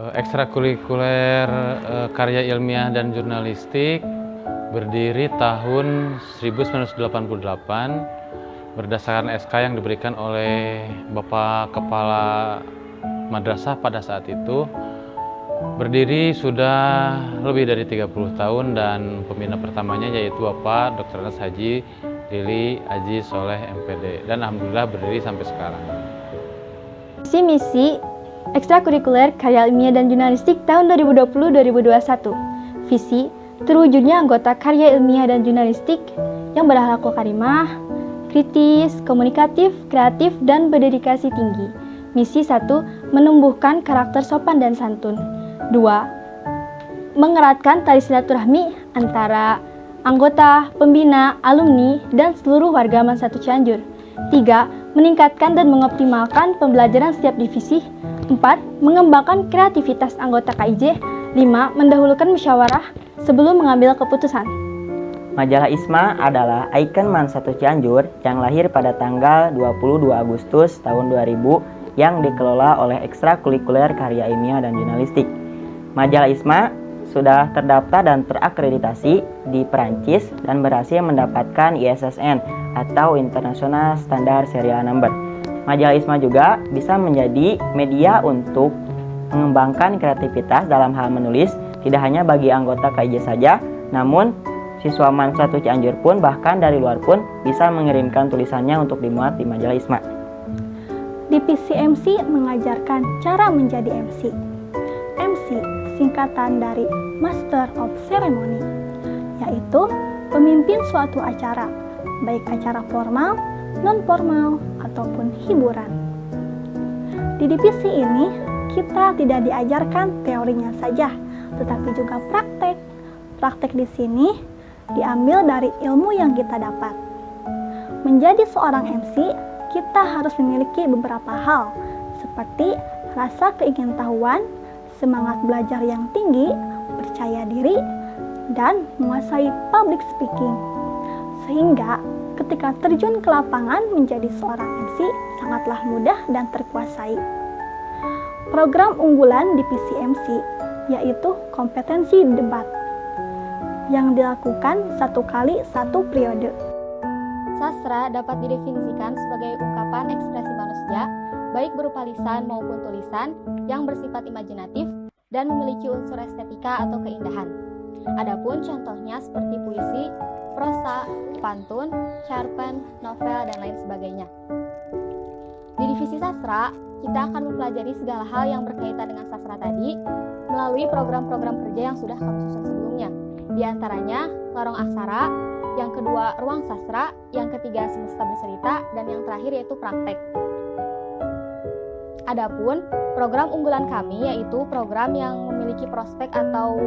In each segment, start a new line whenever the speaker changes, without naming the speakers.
Ekstrakurikuler karya ilmiah dan jurnalistik berdiri tahun 1988 berdasarkan SK yang diberikan oleh Bapak Kepala Madrasah pada saat itu. Berdiri sudah lebih dari 30 tahun dan pembina pertamanya yaitu Bapak Dr. Anas Haji Lili Aji Soleh MPD, dan alhamdulillah berdiri sampai sekarang.
Visi misi ekstrakurikuler karya ilmiah dan jurnalistik tahun 2020-2021. Visi terwujudnya anggota karya ilmiah dan jurnalistik yang berakhlak karimah, kritis, komunikatif, kreatif, dan berdedikasi tinggi. Misi 1. Menumbuhkan karakter sopan dan santun. 2. Mengeratkan tali silaturahmi antara anggota, pembina, alumni, dan seluruh warga Mansatu Cianjur. 3. Meningkatkan dan mengoptimalkan pembelajaran setiap divisi. 4. Mengembangkan kreativitas anggota KIJ. 5. Mendahulukan musyawarah sebelum mengambil keputusan.
Majalah ISMA adalah ikon Mansatu Cianjur yang lahir pada tanggal 22 Agustus tahun 2000 yang dikelola oleh Ekstrakurikuler Karya Ilmiah dan Jurnalistik. Majalah ISMA sudah terdaftar dan terakreditasi di Perancis dan berhasil mendapatkan ISSN atau International Standard Serial Number. Majalah ISMA juga bisa menjadi media untuk mengembangkan kreativitas dalam hal menulis, tidak hanya bagi anggota KIJ saja, namun siswa Mansatu Cianjur pun bahkan dari luar pun bisa mengirimkan tulisannya untuk dimuat di majalah ISMA.
Divisi MC mengajarkan cara menjadi MC. MC singkatan dari Master of Ceremony, yaitu pemimpin suatu acara, baik acara formal, non-formal, ataupun hiburan. Di divisi ini, kita tidak diajarkan teorinya saja, tetapi juga praktek. Praktek di sini diambil dari ilmu yang kita dapat. Menjadi seorang MC, kita harus memiliki beberapa hal, seperti rasa keingintahuan, semangat belajar yang tinggi, percaya diri, dan menguasai public speaking. Sehingga ketika terjun ke lapangan menjadi seorang MC sangatlah mudah dan terkuasai. Program unggulan divisi MC yaitu kompetensi debat yang dilakukan 1 kali 1 periode.
Sastra dapat didefinisikan sebagai ungkapan ekspresi manusia, baik berupa lisan maupun tulisan, yang bersifat imajinatif dan memiliki unsur estetika atau keindahan. Adapun contohnya seperti puisi, prosa, pantun, cerpen, novel, dan lain sebagainya. Di divisi sastra, kita akan mempelajari segala hal yang berkaitan dengan sastra tadi melalui program-program kerja yang sudah kami susun sebelumnya. Di antaranya, Lorong Aksara, yang kedua Ruang Sastra, yang ketiga Semesta Bercerita, dan yang terakhir yaitu praktek. Adapun program unggulan kami yaitu program yang memiliki prospek atau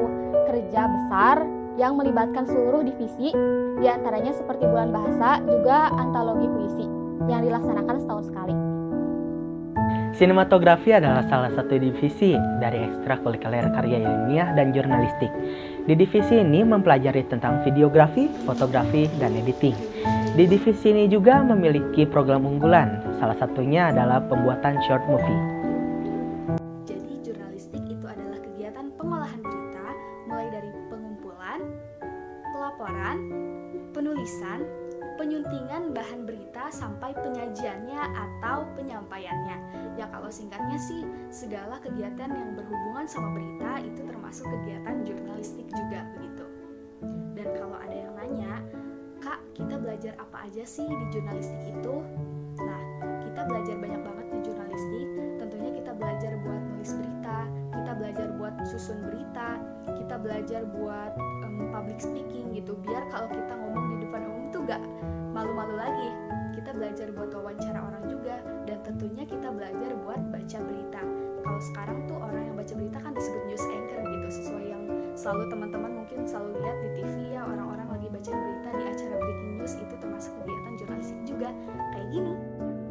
kerja besar yang melibatkan seluruh divisi, diantaranya seperti bulan bahasa, juga antologi puisi yang dilaksanakan setahun sekali.
Sinematografi adalah salah satu divisi dari ekstrakurikuler karya ilmiah dan jurnalistik. Di divisi ini mempelajari tentang videografi, fotografi, dan editing. Di divisi ini juga memiliki program unggulan, salah satunya adalah pembuatan short movie.
Jadi jurnalistik itu adalah kegiatan pengolahan berita mulai dari pengumpulan, pelaporan, penulisan, penyuntingan bahan berita sampai penyajiannya atau penyampaiannya. Ya kalau singkatnya sih, segala kegiatan yang berhubungan sama berita itu termasuk kegiatan jurnalistik juga begitu. Dan kalau ada yang nanya, Kak, kita belajar apa aja sih di jurnalistik itu? Nah, kita belajar banyak banget di jurnalistik. Tentunya kita belajar buat nulis berita, kita belajar buat susun berita, kita belajar buat public speaking gitu. Biar kalau kita ngomong di depan umum tuh gak malu-malu lagi. Kita belajar buat wawancara orang juga, dan tentunya kita belajar buat baca berita. Kalau sekarang tuh orang yang baca berita kan disebut news anchor gitu, sesuai yang selalu teman-teman mungkin selalu lihat di TV ya, orang-orang lagi baca berita di acara breaking news, itu termasuk kegiatan jurnalistik juga, kayak gini.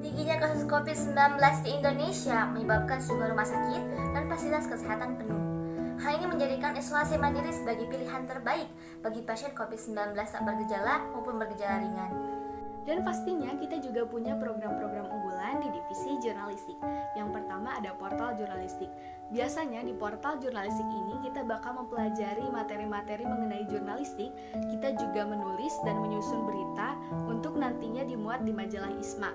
Tingginya kasus COVID-19 di Indonesia menyebabkan sejumlah rumah sakit dan fasilitas kesehatan penuh. Hal ini menjadikan isolasi mandiri sebagai pilihan terbaik bagi pasien COVID-19 tak bergejala maupun bergejala ringan.
Dan pastinya kita juga punya program-program unggulan di divisi jurnalistik. Yang pertama ada portal jurnalistik. Biasanya di portal jurnalistik ini kita bakal mempelajari materi-materi mengenai jurnalistik. Kita juga menulis dan menyusun berita untuk nantinya dimuat di majalah ISMA.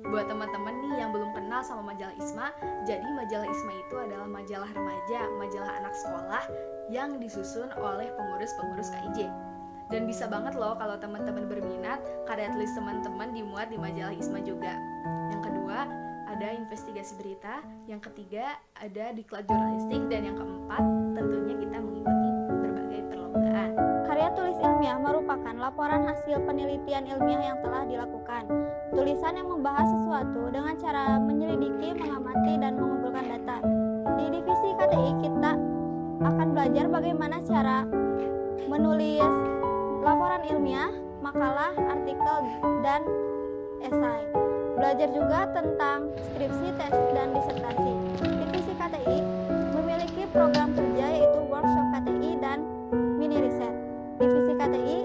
Buat teman-teman nih yang belum kenal sama majalah ISMA, jadi majalah ISMA itu adalah majalah remaja, majalah anak sekolah yang disusun oleh pengurus-pengurus KIJ. Dan bisa banget loh kalau teman-teman berminat, karya tulis teman-teman dimuat di majalah ISMA juga. Yang kedua, ada investigasi berita. Yang ketiga, ada diklat jurnalistik. Dan yang keempat, tentunya kita mengikuti berbagai perlombaan.
Karya tulis ilmiah merupakan laporan hasil penelitian ilmiah yang telah dilakukan. Tulisan yang membahas sesuatu dengan cara menyelidiki, mengamati, dan mengumpulkan data. Di divisi KTI kita akan belajar bagaimana cara menulis laporan ilmiah, makalah, artikel, dan esai. Belajar juga tentang skripsi, tesis, dan disertasi. Divisi KTI memiliki program kerja yaitu workshop KTI dan mini riset. Divisi KTI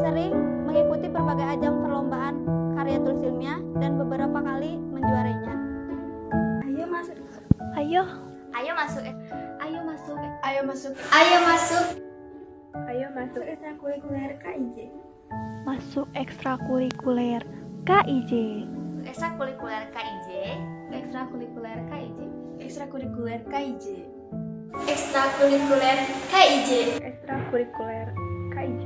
sering mengikuti berbagai ajang perlombaan karya tulis ilmiah dan beberapa kali menjuarainya.
Ayo masuk.
Ayo masuk.
Ayo masuk ekstrakurikuler KIJ. Masuk ekstrakurikuler KIJ.
Ekstrakurikuler KIJ.
Ekstrakurikuler KIJ.
Ekstrakurikuler KIJ.
Ekstrakurikuler KIJ.